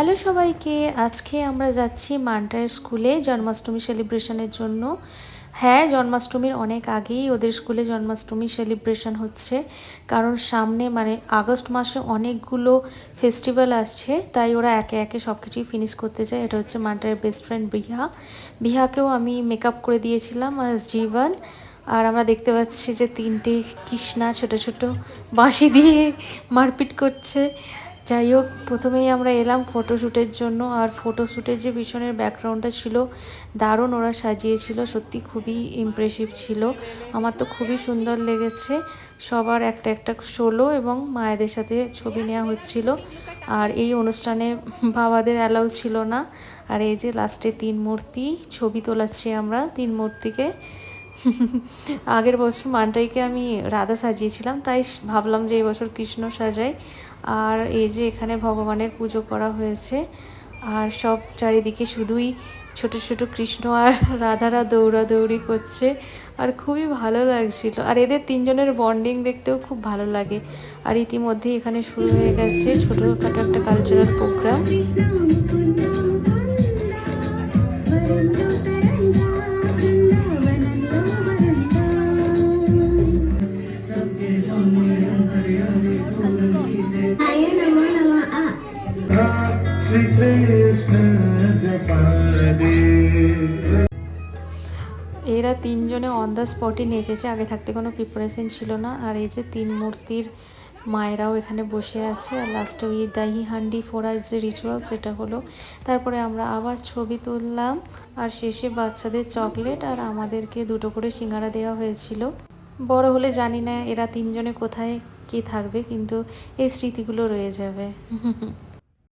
Hello সবাইকে, আজকে আমরা যাচ্ছি মান্টার স্কুলে জন্মাষ্টমী সেলিব্রেশনের জন্য। হ্যাঁ, জন্মাষ্টমীর অনেক আগেই ওদের স্কুলে জন্মাষ্টমী সেলিব্রেশন হচ্ছে, কারণ সামনে আগস্ট মাসে অনেকগুলো ফেস্টিভ্যাল আসছে, তাই ওরা একে একে সব কিছুই ফিনিশ করতে চায়। এটা হচ্ছে মান্টারের বেস্ট ফ্রেন্ড বিহাকেও আমি মেকআপ করে দিয়েছিলাম আর জীবন। আর আমরা দেখতে পাচ্ছি যে তিনটে কৃষ্ণা ছোট ছোট বাঁশি দিয়ে মারপিট করছে। যাই হোক, প্রথমেই আমরা এলাম ফটোশ্যুটের জন্য। আর ফটোশ্যুটের যে পিছনের ব্যাকগ্রাউন্ডটা ছিল দারুণ, ওরা সাজিয়েছিল, সত্যি খুবই ইমপ্রেসিভ ছিল। আমার তো খুবই সুন্দর লেগেছে। সবার একটা একটা সোলো এবং মায়েদের সাথে ছবি নেওয়া হচ্ছিল। আর এই অনুষ্ঠানে বাবাদের অ্যালাউ ছিল না। আর এই যে লাস্টে 3 মূর্তি ছবি তোলাচ্ছি আমরা 3 মূর্তিকে। আগের বছর মানটাইকে আমি রাধা সাজিয়েছিলাম, তাই ভাবলাম যে এই বছর কৃষ্ণ সাজাই। আর এই যে এখানে ভগবানের পুজো করা হয়েছে, আর সব চারিদিকে শুধুই ছোট ছোট কৃষ্ণ আর রাধারা দৌড়াদৌড়ি করছে, আর খুবই ভালো লাগছিল। আর এদের তিনজনের বন্ডিং দেখতেও খুব ভালো লাগে। আর ইতিমধ্যেই এখানে শুরু হয়ে গেছে ছোটোখাটো একটা কালচারাল প্রোগ্রাম। এরা তিনজনে অন দ্য স্পটে নেচেছে, আগে থাকতে কোনো প্রিপারেশন ছিল না। আর এই যে 3 মূর্তির মায়েরাও এখানে বসে আছে। আর লাস্টে ওই দাহি হান্ডি ফোড়ার যে রিচুয়াল সেটা হলো। তারপরে আমরা আবার ছবি তুললাম, আর শেষে বাচ্চাদের চকলেট আর আমাদেরকে 2টো করে সিঙ্গারা দেওয়া হয়েছিল। বড় হলে জানি না এরা তিনজনে কোথায় কে থাকবে, কিন্তু এই স্মৃতিগুলো রয়ে যাবে।